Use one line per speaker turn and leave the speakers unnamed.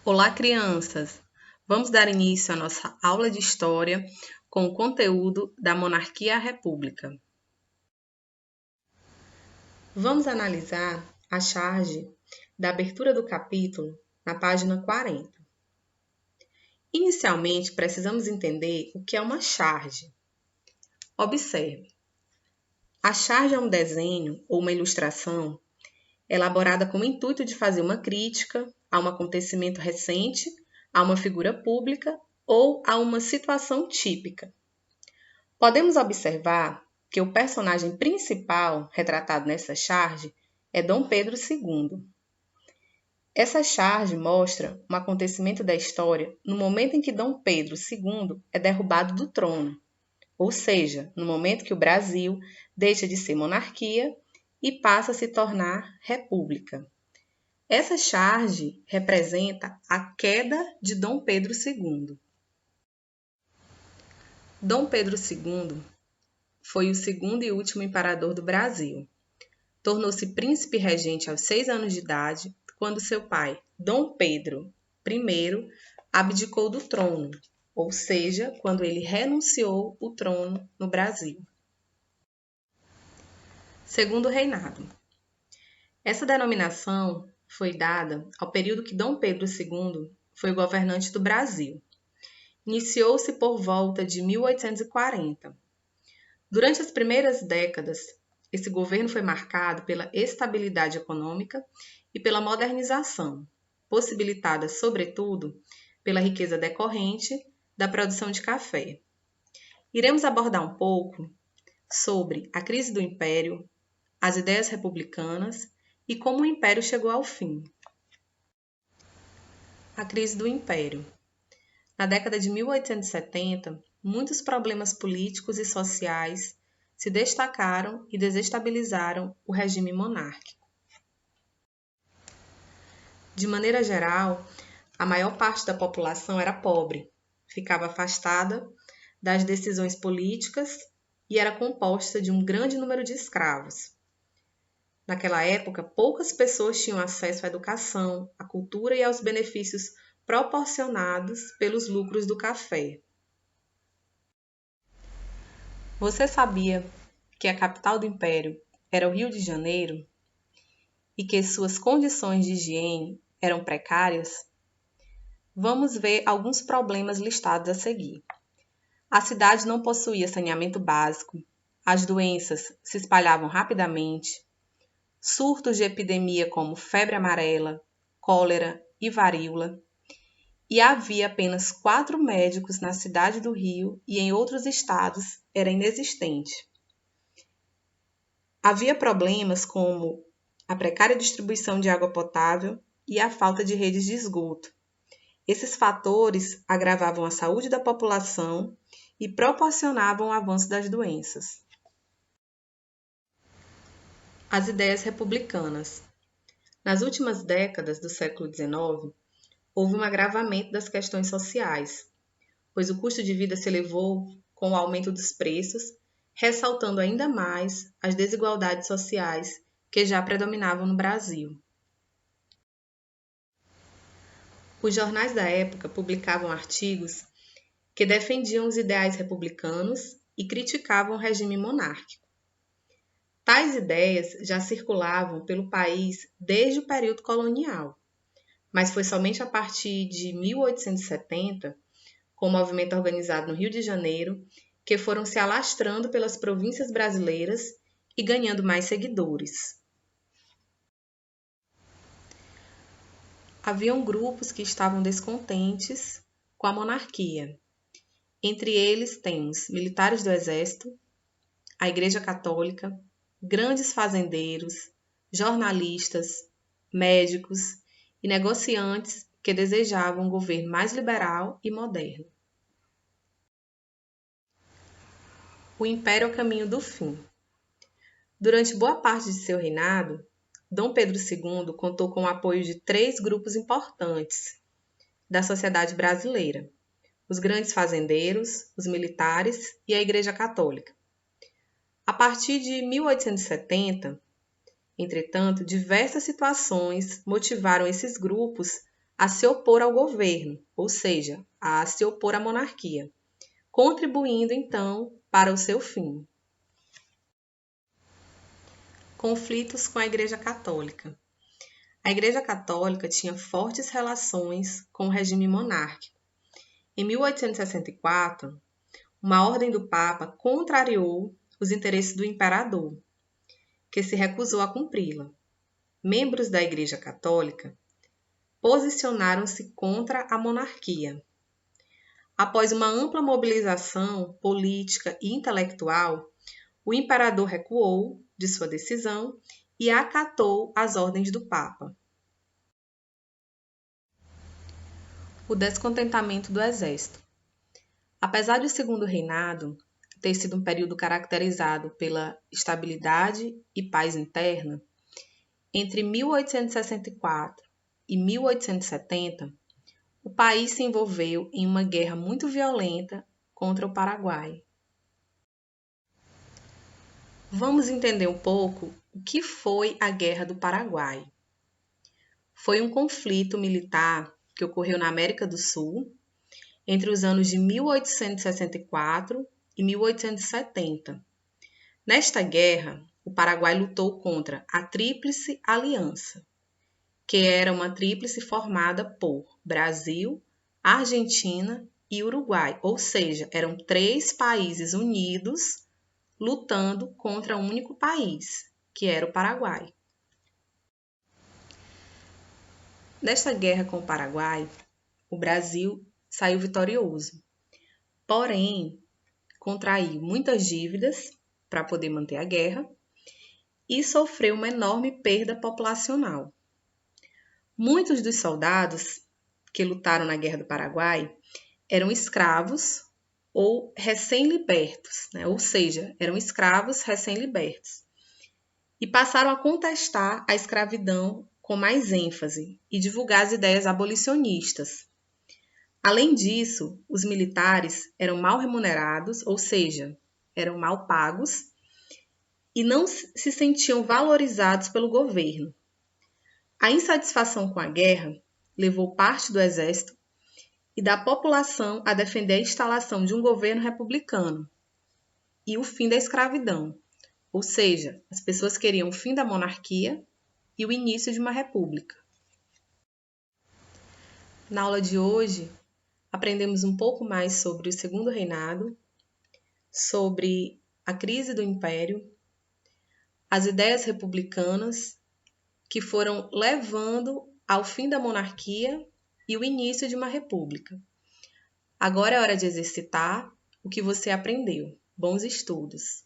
Olá, crianças! Vamos dar início à nossa aula de História com o conteúdo da Monarquia à República. Vamos analisar a charge da abertura do capítulo na página 40. Inicialmente, precisamos entender o que é uma charge. Observe. A charge é um desenho ou uma ilustração elaborada com o intuito de fazer uma crítica a um acontecimento recente, a uma figura pública ou a uma situação típica. Podemos observar que o personagem principal retratado nessa charge é Dom Pedro II. Essa charge mostra um acontecimento da história no momento em que Dom Pedro II é derrubado do trono, ou seja, no momento que o Brasil deixa de ser monarquia e passa a se tornar república. Essa charge representa a queda de Dom Pedro II. Dom Pedro II foi o segundo e último imperador do Brasil. Tornou-se príncipe regente aos 6 anos de idade, quando seu pai, Dom Pedro I, abdicou do trono, ou seja, quando ele renunciou o trono no Brasil. Segundo reinado. Essa denominação foi dada ao período que Dom Pedro II foi governante do Brasil. Iniciou-se por volta de 1840. Durante as primeiras décadas, esse governo foi marcado pela estabilidade econômica e pela modernização, possibilitada, sobretudo, pela riqueza decorrente da produção de café. Iremos abordar um pouco sobre a crise do Império, as ideias republicanas e como o Império chegou ao fim. A crise do Império. Na década de 1870, muitos problemas políticos e sociais se destacaram e desestabilizaram o regime monárquico. De maneira geral, a maior parte da população era pobre, ficava afastada das decisões políticas e era composta de um grande número de escravos. Naquela época, poucas pessoas tinham acesso à educação, à cultura e aos benefícios proporcionados pelos lucros do café. Você sabia que a capital do Império era o Rio de Janeiro e que suas condições de higiene eram precárias? Vamos ver alguns problemas listados a seguir. A cidade não possuía saneamento básico, as doenças se espalhavam rapidamente, surtos de epidemia como febre amarela, cólera e varíola, e havia apenas 4 médicos na cidade do Rio e em outros estados era inexistente. Havia problemas como a precária distribuição de água potável e a falta de redes de esgoto. Esses fatores agravavam a saúde da população e proporcionavam o avanço das doenças. As ideias republicanas. Nas últimas décadas do século XIX, houve um agravamento das questões sociais, pois o custo de vida se elevou com o aumento dos preços, ressaltando ainda mais as desigualdades sociais que já predominavam no Brasil. Os jornais da época publicavam artigos que defendiam os ideais republicanos e criticavam o regime monárquico. Tais ideias já circulavam pelo país desde o período colonial, mas foi somente a partir de 1870, com o movimento organizado no Rio de Janeiro, que foram se alastrando pelas províncias brasileiras e ganhando mais seguidores. Haviam grupos que estavam descontentes com a monarquia. Entre eles temos militares do exército, a Igreja Católica, grandes fazendeiros, jornalistas, médicos e negociantes que desejavam um governo mais liberal e moderno. O Império ao caminho do fim. Durante boa parte de seu reinado, Dom Pedro II contou com o apoio de 3 grupos importantes da sociedade brasileira: os grandes fazendeiros, os militares e a Igreja Católica. A partir de 1870, entretanto, diversas situações motivaram esses grupos a se opor ao governo, ou seja, a se opor à monarquia, contribuindo então para o seu fim. Conflitos com a Igreja Católica. A Igreja Católica tinha fortes relações com o regime monárquico. Em 1864, uma ordem do Papa contrariou os interesses do imperador, que se recusou a cumpri-la. Membros da Igreja Católica posicionaram-se contra a monarquia. Após uma ampla mobilização política e intelectual, o imperador recuou de sua decisão e acatou as ordens do Papa. O descontentamento do exército. Apesar de o segundo reinado ter sido um período caracterizado pela estabilidade e paz interna, entre 1864 e 1870, o país se envolveu em uma guerra muito violenta contra o Paraguai. Vamos entender um pouco o que foi a Guerra do Paraguai. Foi um conflito militar que ocorreu na América do Sul entre os anos de 1864 e 1870. Nesta guerra, o Paraguai lutou contra a Tríplice Aliança, que era uma tríplice formada por Brasil, Argentina e Uruguai, ou seja, eram 3 países unidos lutando contra um único país, que era o Paraguai. Nesta guerra com o Paraguai, o Brasil saiu vitorioso, porém contraiu muitas dívidas para poder manter a guerra e sofreu uma enorme perda populacional. Muitos dos soldados que lutaram na Guerra do Paraguai eram escravos ou recém-libertos, ou seja, eram escravos recém-libertos, e passaram a contestar a escravidão com mais ênfase e divulgar as ideias abolicionistas. Além disso, os militares eram mal remunerados, ou seja, eram mal pagos, e não se sentiam valorizados pelo governo. A insatisfação com a guerra levou parte do exército e da população a defender a instalação de um governo republicano e o fim da escravidão, ou seja, as pessoas queriam o fim da monarquia e o início de uma república. Na aula de hoje, aprendemos um pouco mais sobre o segundo reinado, sobre a crise do império, as ideias republicanas que foram levando ao fim da monarquia e o início de uma república. Agora é hora de exercitar o que você aprendeu. Bons estudos!